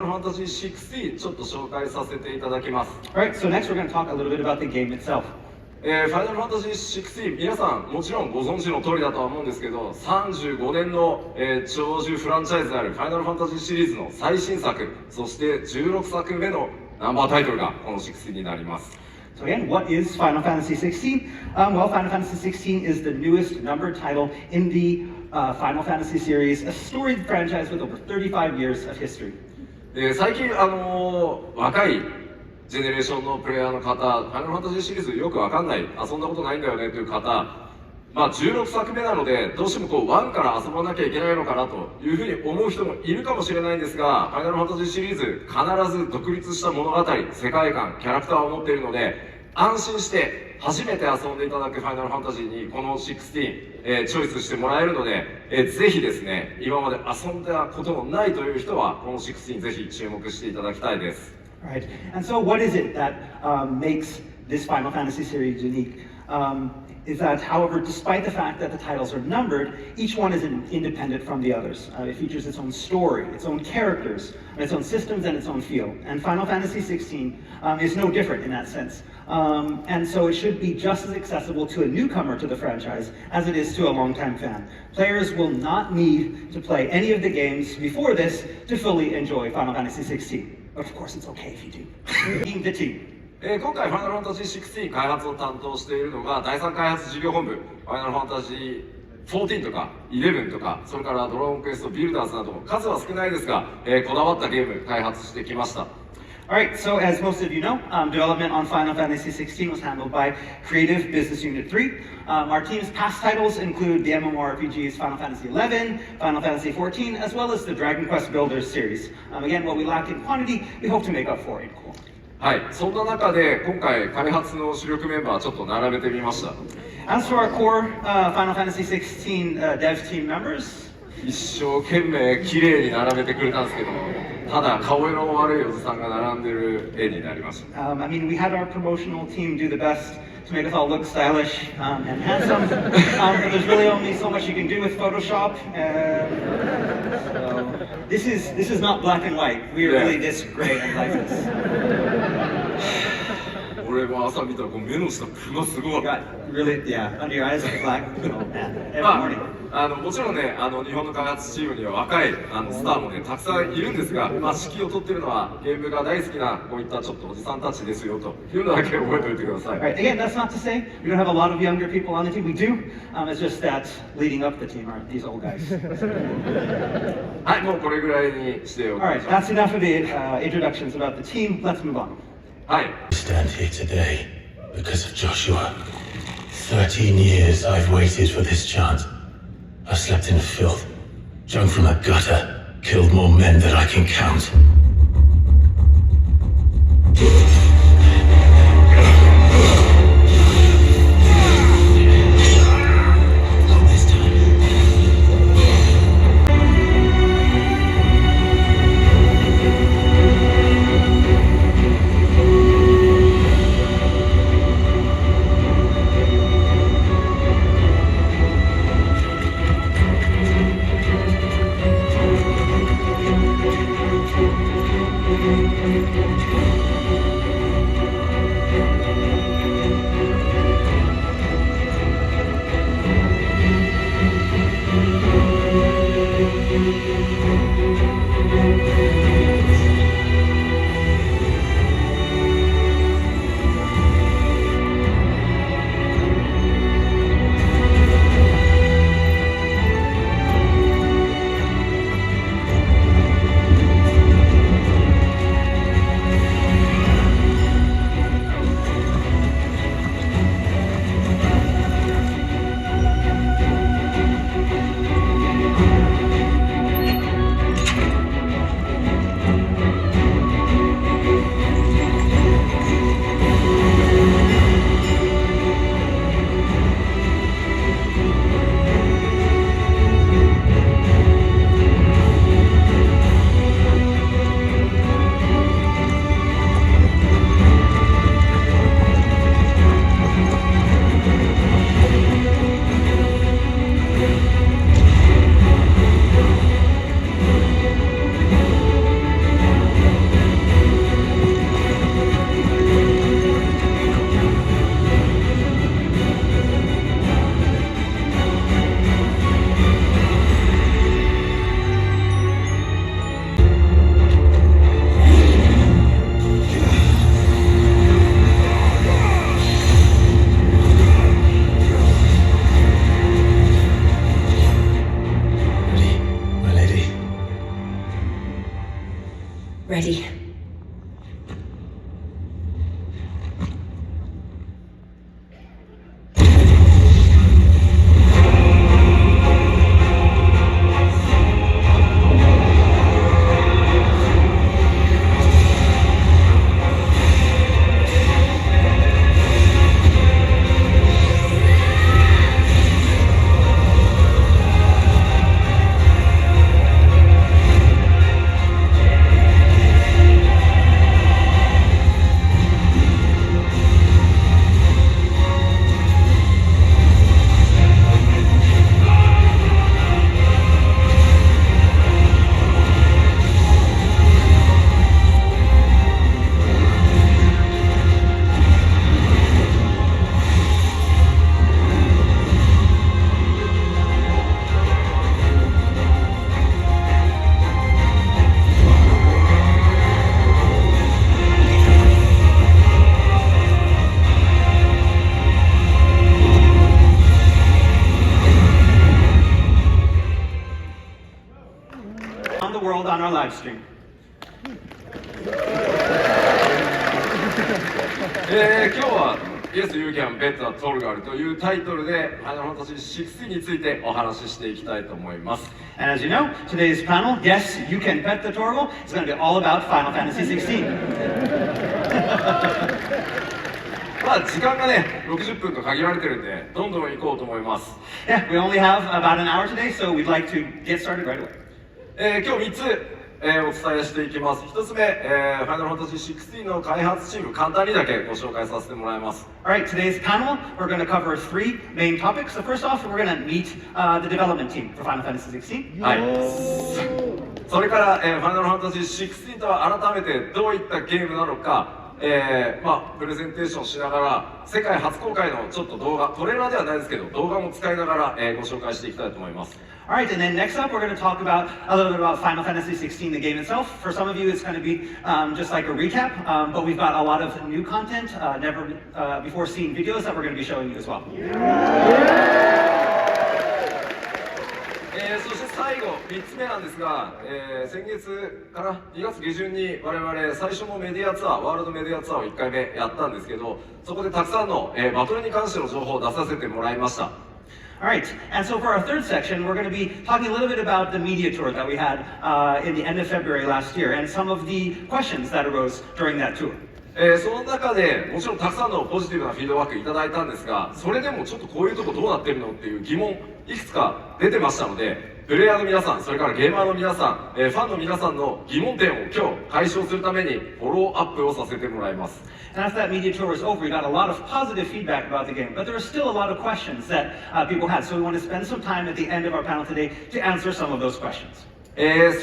Fantasy 16ちょっと紹介させていただきます。Alright, so next we're going to talk a little bit about the game itself. ファイナルファンタジー16、皆さんもちろんご存知の通りだとは思うんですけど、35年の、長寿フランチャイズであるファイナルファンタジーシリーズの最新作、そして16作目のナンバータイトルがこの16になります。So again, what is Final Fantasy 16? Well, Final Fantasy 16 is the newest numbered title in the Final Fantasy series, a storied franchise with over 35 years of history. 最近、若いジェネレーションのプレイヤーの方、ファイナルファンタジーシリーズよくわかんない、遊んだことないんだよねという方、16作目なので、どうしても1から遊ばなきゃいけないのかなというふうに思う人もいるかもしれないんですが、ファイナルファンタジーシリーズ、必ず独立した物語、世界観、キャラクターを持っているので、安心して初めて遊んでいただくファイナルファンタジーにこの16、チョイスしてもらえるので、ぜひですね、今まで遊んだことのないという人は、この16ぜひ注目していただきたいです。Right. And so what is it that makes this Final Fantasy series unique? Is that, however, despite the fact that the titles are numbered, each one is independent from the others. It features its own story, its own characters, its own systems, and its own feel. And Final Fantasy 16 is no different in that sense. And so it should be just as accessible to a newcomer to the franchise as it is to a longtime fan. Players will not need to play any of the games before this to fully enjoy Final Fantasy 16. But of course, it's okay if you do. Being the team. 今回ファイナルファンタジー16開発を担当しているのが第3開発事業本部、ファイナルファンタジー14とか11とか、それからドラゴンクエストビルダーズなど数は少ないですが、こだわったゲーム開発してきました。Alright, so as most of you know, development on Final Fantasy 16 was handled by Creative Business Unit 3. Our team's past titles include the MMORPGs Final Fantasy 11, Final Fantasy 14, as well as the Dragon Quest Builders series. Again, what we lacked in quantity, we hope to make up for in quality. はい、そんな中で今回開発の主力メンバーちょっと並べてみました。As for our core Final Fantasy 16 dev team members, 一生懸命綺麗に並べてくれたんですけど、ただ顔色の悪いおじさんが並んでる絵になりました。I mean, we had our promotional team do the best to make us all look stylish and handsome. But there's really only so much you can do with Photoshop. So this is not black and white. We are really this gray and lifeless. 俺も朝見たらこう目の下クマすごい。Really, yeah, under your eyes is black. Oh man, every morning. もちろんね、日本の開発チームには若いスターもねたくさんいるんですが、指揮を取っているのはゲームが大好きなこういったちょっとおじさんたちですよというのだけ覚えておいてください。Right. Again, that's not to say we don't have a lot of younger people on the team. We do. It's just that leading up the team are these old guys. はい、もうこれぐらいにしておきましょう。Alright, that's enough of the introductions about the team. Let's move on. はい。Stand here today because of Joshua. 13 years I've waited for this chance. I've slept in filth, drunk from a gutter, killed more men than I can count. Ready. On the world on our live stream. 今日は Yes, You Can Bet a Torgal というタイトルでファイナルファンタジー16についてお話ししていきたいと思います。 And as you know, today's panel, Yes, You Can Bet the Torgal, is going to be all about Final Fantasy XVI. まあ時間がね60分と限られてるんでどんどん行こうと思います。 Yeah, we only have about an hour today, so we'd like to get started right away. 今日3つ、お伝えしていきます。1つ目、ファイナルファンタジー16の開発チーム簡単にだけご紹介させてもらいます。 All right, today's panel, we're going to cover three main topics. So first off, we're going to meet the development team for Final Fantasy XVI. はい。それから、ファイナルファンタジー16とは改めてどういったゲームなのか、プレゼンテーションしながら世界初公開のちょっと動画、トレーラーではないですけど動画も使いながら、ご紹介していきたいと思います。 All right, and then next up, we're going to talk about a little bit about Final Fantasy XVI, the game itself. For some of you, it's going to be just like a recap, but we've got a lot of new content, never before seen videos that we're going to be showing you as well. そして最後3つ目なんですが、先月から2月下旬に我々最初のメディアツアーワールドメディアツアーを1回目やったんですけど、そこでたくさんの、バトルに関しての情報を出させてもらいました。 All right, and so for our third section, we're going to be talking a little bit about the media tour that we had in the end of February last year, and some of the questions that arose during that tour. その中でもちろんたくさんのポジティブなフィードバックいただいたんですが、それでもちょっとこういうとこどうなってるのっていう疑問いくつか出てましたので、プレイヤーの皆さん、それからゲーマーの皆さん、ファンの皆さんの疑問点を今日解消するためにフォローアップをさせてもらいます。 And after that media tour was over, we got a lot of positive feedback about the game, but there were still a lot of questions that people had, so we want to spend some time at the end of our panel today to answer some of those questions.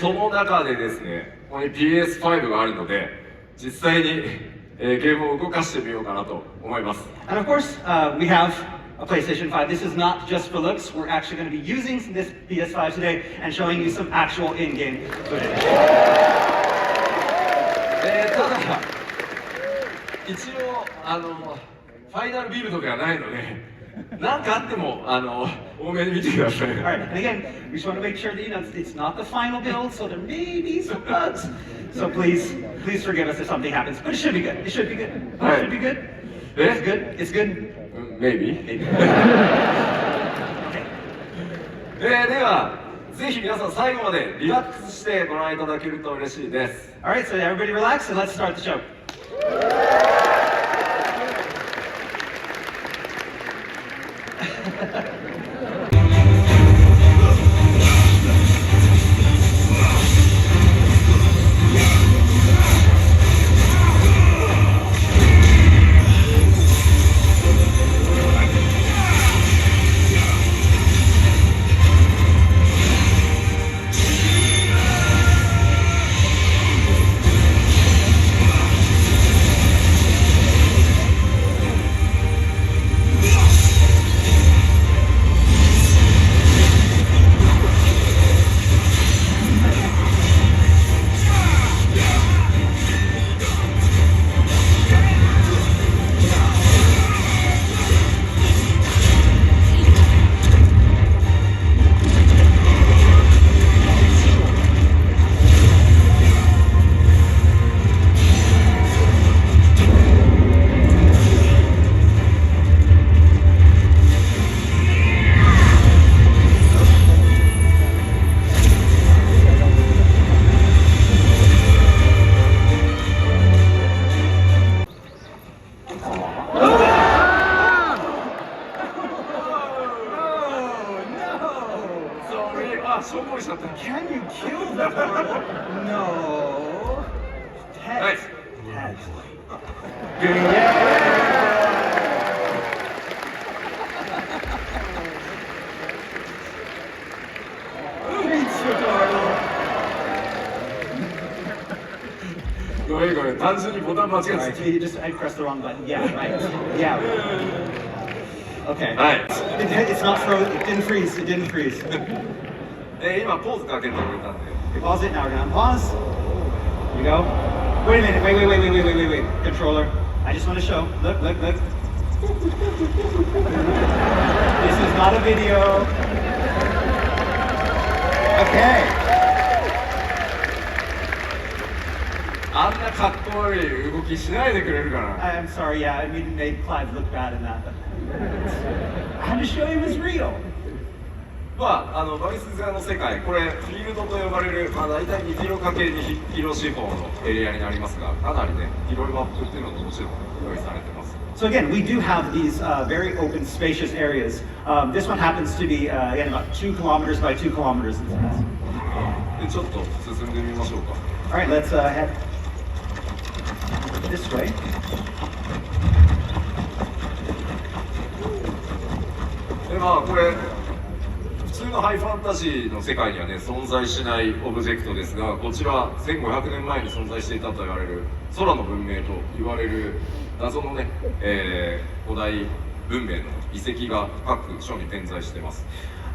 その中でですね、ここに PS5 があるので、実際に、ゲームを動かしてみようかなと思います。 And of course, we have a PlayStation 5. This is not just for looks. We're actually going to be using this PS5 today and showing you some actual in-game footage. ただ、一応ファイナルビルドではないので、何かあっても多めに見てください。 All right, and again, we just want to make sure that you know it's not the final build, so there may be some bugs. So please forgive us if something happens, but it should be good. It should be good. It should be good. It's good. It's good. Maybe. では、ぜひ皆さん最後までリラックスしてご覧いただけると嬉しいです。 All right, so everybody relax and let's start the show. ごめんごめん、単純にボタン間違え Alright, て so you just I pressed the wrong button. Yeah, right. Yeah. Okay. た。はい。 It's not frozen. It didn't freeze. It didn't freeze. 今ポーズかけてくれたんで。 Okay, pause it. Now we're gonna unpause. Here we go. Wait a minute. Wait. Controller. I just want to show. Look. This is not a video. Okay. あんなかっこいい動きしないでくれるかな。 I'm sorry. Yeah, I made Clive look bad in that. But I had to show him it's real. まあ、バリスガの世界、これ、フィールドと呼ばれる、まあ、大体2キロ ×2 キロ四方のエリアになりますが、かなりね、広いマップっていうのももちろん用意されてます。 So again, we do have these very open, spacious areas. This one happens to be again about 2 kilometers by 2 kilometers in size. で、ちょっと進んでみましょうか。 All right, let's head this way. で、まあ、これ、普通のハイファンタジーの世界にはね、存在しないオブジェクトですが、こちら、1500年前に存在していたと言われる、空の文明と言われる謎のね、古代文明の遺跡が各所に点在しています。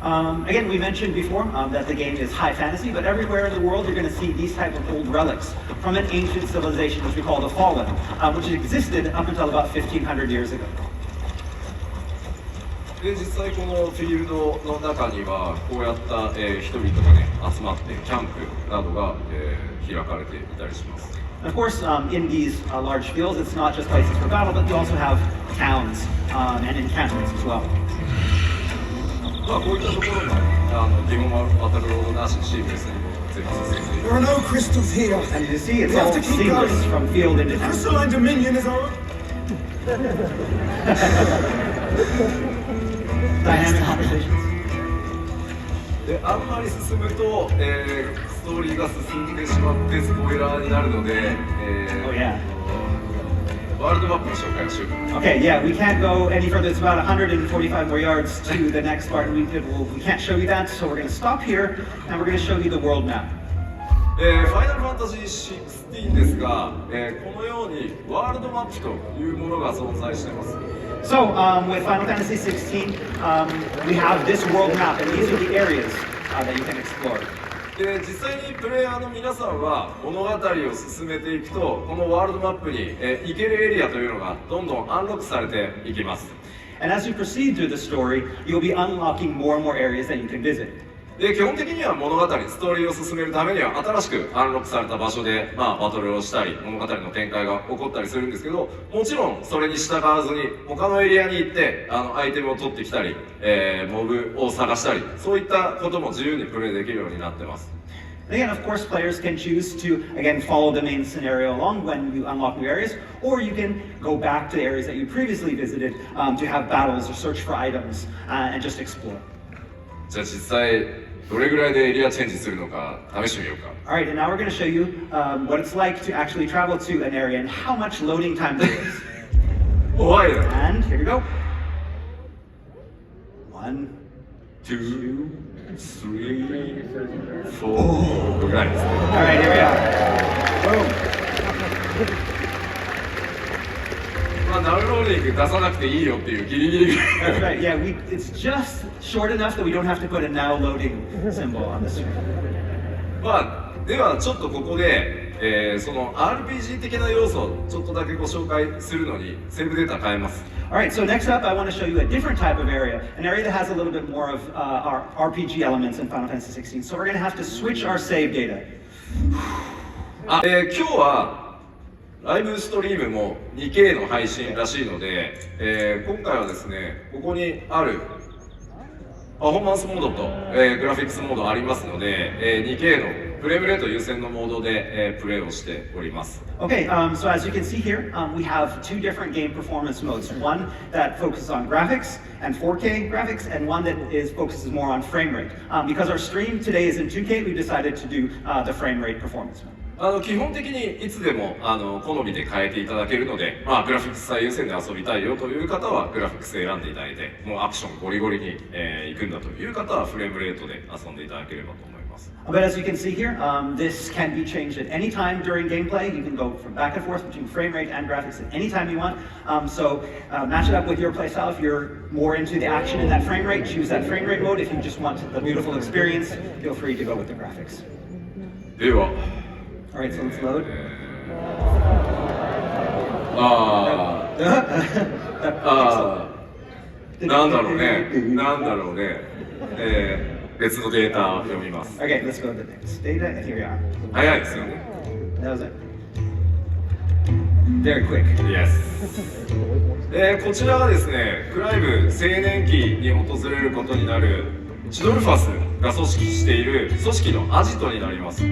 Again, we mentioned before that the game is high fantasy, but everywhere in the world you're going to see these type of old relics from an ancient civilization, which we call the Fallen, which existed up until about 1,500 years ago. で、実際このフィールドの中にはこうやった、人々がね集まってキャンプなどが、開かれていたりします。 Of course, in these large fields, it's not just places for battle, but you also have towns and encampments as well. まあこういったところが基本はバトルロードなしシームレスにも全部進んでいる。 There are no crystals here. And you see, it's We have all to keep seamless going. from field into town. Crystalline Dominion is our... Dynamic conversations. で、あんまり進むと、ストーリーが進んでしまってスポイラーになるので、Oh yeah. ワールドマップの紹介をしようかな。 Okay, yeah, we can't go any further. It's about 145 more yards to the next part. We can't show you that, so we're going to stop here and we're going to show you the world map. ファイナルファンタジー16ですが、このようにワールドマップというものが存在しています。 So, with Final Fantasy 16, we have this world map, and these are the areas that you can explore. で、実際にプレイヤーの皆さんは物語を進めていくと、このワールドマップに、行けるエリアというのがどんどんアンロックされていきます。 And as you proceed through the story, you'll be unlocking more and more areas that you can visit. で、基本的には物語、ストーリーを進めるためには新しくアンロックされた場所で、まあ、バトルをしたり物語の展開が起こったりするんですけど、もちろんそれに従わずに他のエリアに行ってアイテムを取ってきたり、モブを探したり、そういったことも自由にプレイできるようになってます。 Again, of course, players can choose to, again, follow the main scenario along when you unlock new areas, or you can go back to the areas that you previously visited to have battles or search for items and just explore. じゃあ実際どれぐらいでエリアチェンジするのか試してみようか。 All right, and now we're going to show you what it's like to actually travel to an area and how much loading time there is. 怖いな。 And here we go. 1, 2, 2, 3, 3. 4ぐらいですね。 All right, here we are. Boom. まあ、ダウンローディング出さなくていいよっていうギリギリ。 That's right. Yeah, it's just short enough that we don't have to put a now loading symbol on the screen. まあ、ではちょっとここで、その RPG 的な要素をちょっとだけご紹介するのにセーブデータ変えます。 All right, so next up, I want to show you a different type of area, an area that has a little bit more of our RPG elements in Final Fantasy 16. So we're going to have to switch our save data. あ、今日はライブストリームも 2K の配信らしいので、今回はですね、ここにあるパフォーマンスモードと、グラフィックスモードありますので、2K のプレイブレート優先のモードで、プレイをしております。 Okay, so as you can see here, we have two different game performance modes. One that focuses on graphics and 4K graphics, and one that focuses more on frame rate. Because our stream today is in 2K, we decided to do the frame rate performance mode. 基本的にいつでも好みで変えていただけるので、グラフィックス最優先で遊びたいよという方はグラフィックス選んでいただいて、もうアクションゴリゴリに、行くんだという方はフレームレートで遊んでいただければと思います。But as you can see here, this can be changed at any time during gameplay. You can go from back and forth between frame rate and graphics at any time you want. So match it up with your playstyle. If you're more into the action in that frame rate, choose that frame rate mode. If you just want the beautiful experience, feel free to go with the graphics. では Alright, so let's load. なんだろうね、別のデータを読みます。 Okay, let's go to the next data, and here we are. 早いですよね。 That was it. Very quick. Yes. こちらはですね、クライブ青年期に訪れることになるチドルファスが組織している組織のアジトになります。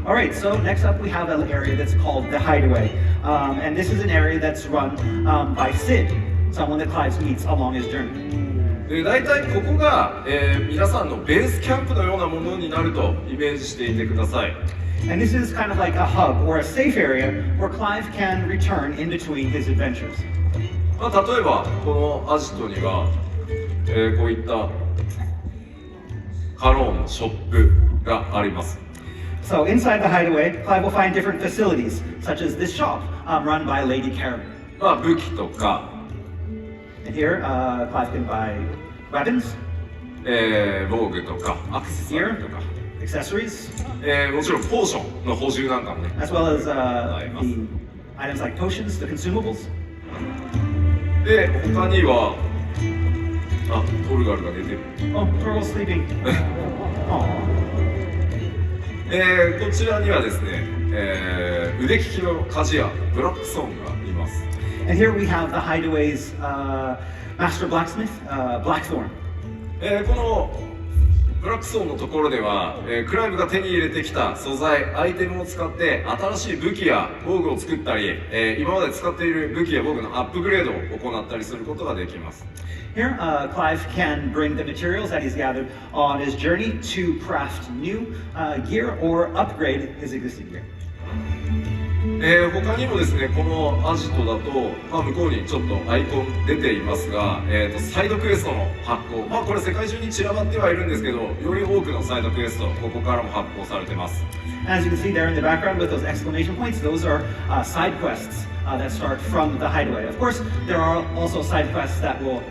Alright, so next up we have an area that's called the Hideaway. And this is an area that's run by Sid, someone that Clive meets along his journey. で大体ここが、皆さんのベースキャンプのようなものになるとイメージしていてください。And this is kind of like a hub or a safe area where Clive can return in between his adventures. 例えばこのアジトには、こういったカローンのショップがあります。So inside the Hideaway, Clive will find different facilities, such as this shop run by Lady Karen. 武器とか、And here, Clive can buy weapons, 防具とかアクセサリーとか、 accessories, もちろんポーションの補充なんかもね。 as well as the items like potions, the consumables. で他にはトルガルが寝てる。 Oh, Torgal's sleeping. Aww. こちらにはですね、腕利きの鍛冶屋ブラックソーンがいます。 And here we have the Hideaway's master blacksmith, Blackthorn. このブラックソーンのところでは、クライブが手に入れてきた素材、アイテムを使って新しい武器や防具を作ったり、今まで使っている武器や防具のアップグレードを行ったりすることができます。 Here, Clive can bring the materials that he's gathered on his journey to craft new gear or upgrade his existing gear. 他にもですね、このアジトだと、向こうにちょっとアイコン出ていますが、サイドクエストの発行、これ世界中に散らばってはいるんですけど、より多くのサイドクエスト、ここからも発行されてます。 As you can see there in the background with those exclamation points, those are side quests that start from the Hideaway. Of course, there are also side quests that will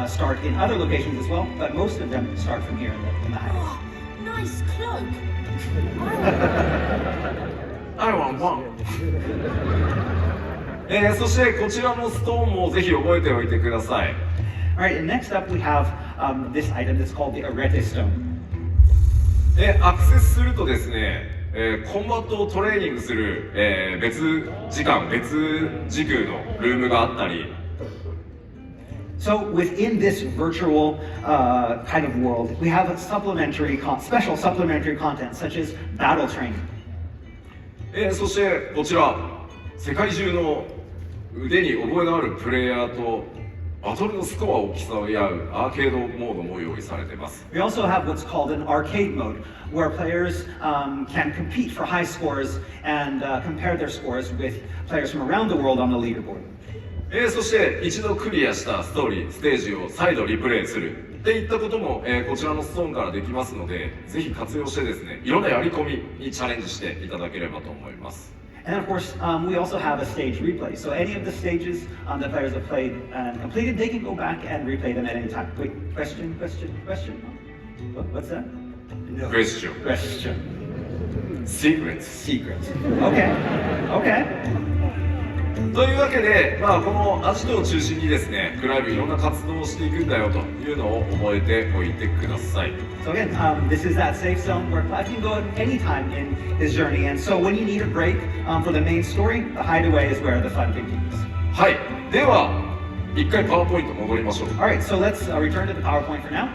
start in other locations as well, but most of them start from here in the Hideaway. Oh, nice cloak. I want one. そしてこちらのストーンもぜひ覚えておいてください。 Alright, and next up we have this item that's called the Arete Stone. アクセスするとですね、コンバットをトレーニングする、別時間、別時空のルームがあったり、 So within this virtual kind of world, we have special supplementary content such as battle training. そしてこちら、世界中の腕に覚えのあるプレイヤーとバトルのスコアを競い合うアーケードモードも用意されています。 We also have what's called an arcade mode, where players can compete for high scores and compare their scores with players from around the world on the leaderboard. そして一度クリアしたストーリー、ステージを再度リプレイするっていったことも、こちらのストーンからできますので、ぜひ活用してですね、いろんなやり込みにチャレンジしていただければと思います。 And of course, we also have a stage replay. So any of the stages that players have played and completed, they can go back and replay them at any time. Wait, question? What's that? No. Question. Secrets. Secret. Okay. というわけで、このアジトを中心にですね、クライブいろんな活動をしていくんだよというのを覚えておいてください。 So again, this is that safe zone where Clive can go at any time in his journey. And so when you need a break for the main story, the Hideaway is where the fun begins. はい、では一回パワーポイント戻りましょう。 All right, so let's return to the PowerPoint for now.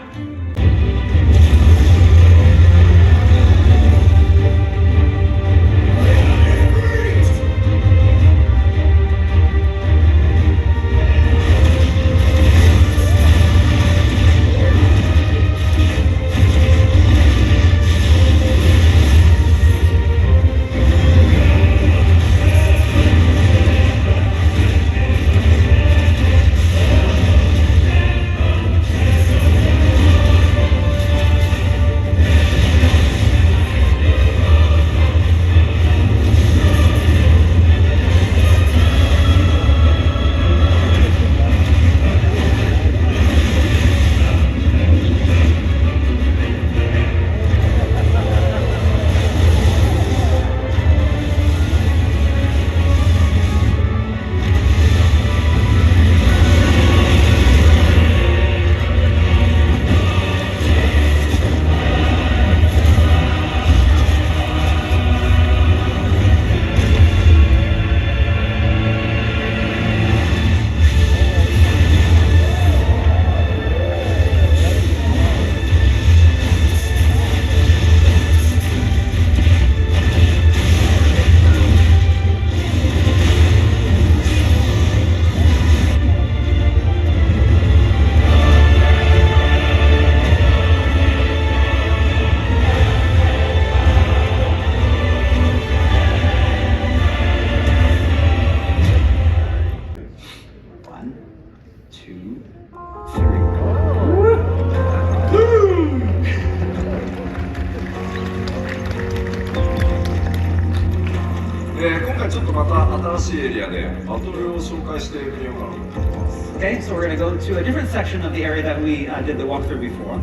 また新しいエリアでバトルを紹介してみようかなと思ってます。 Okay, so we're going to go to a different section of the area that we did the walkthrough before.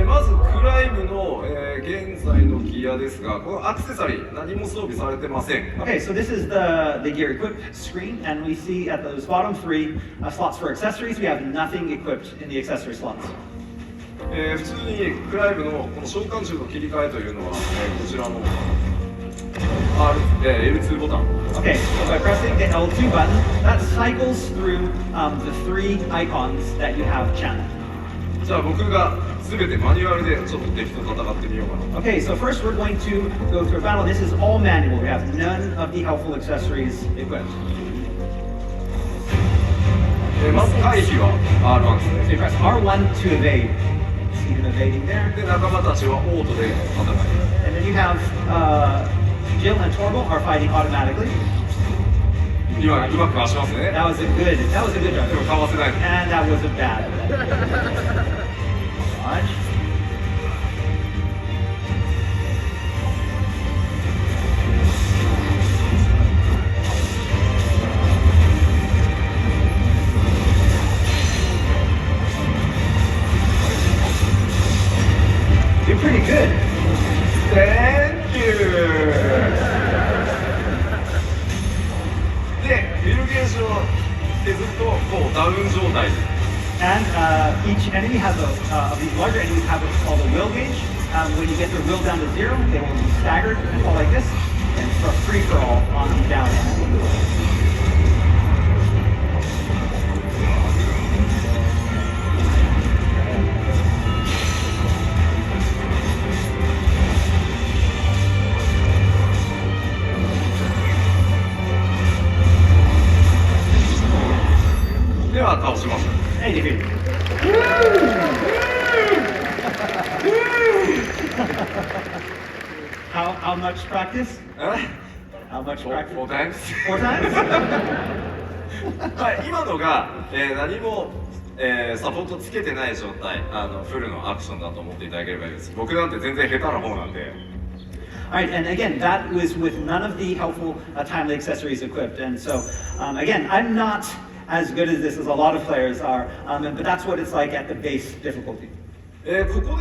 まずクライムの、現在のギアですが、このアクセサリー何も装備されてません。 Okay, so this is the gear equip screen, and we see at those bottom three slots for accessories, we have nothing equipped in the accessory slots. 普通にクライムのこの召喚銃の切り替えというのは、こちらの L2 ボタン。 Okay, so by pressing the L2 button, that cycles through the three icons that you have channeled. じゃあ僕が全てマニュアルでちょっと敵と戦ってみようかな。 Okay, so first we're going to go through a battle. This is all manual. We have none of the helpful accessories equipped. まず回避は R1 です So ね。 you press R1 to evade. See him evading there. で仲間たちはオートで戦い。 And then you have Jill and Torval are fighting automatically. 今うまく回しますね。 That was a good job. でもかわせない。 And that was a bad. Dodge. You're pretty good. Thank you! で、ビルゲージを削るともうダウン状態。 And each enemy has of these larger enemies have what's called a will gauge. When you get their will down to 0, they will be staggered and fall like this, and it's a free for all on the down end. Woo! では倒しました。 Hey, defeat. How much practice? え How much Four practice? times? 4 times? はい、今のが、何も、サポートつけてない状態、フルのアクションだと思っていただければいいです。僕なんて全然下手な方なんで。 All right, and again, that was with none of the helpful timely accessories equipped. And so, again, I'm not as good as this as a lot of players are, but that's what it's like at the base difficulty. ここで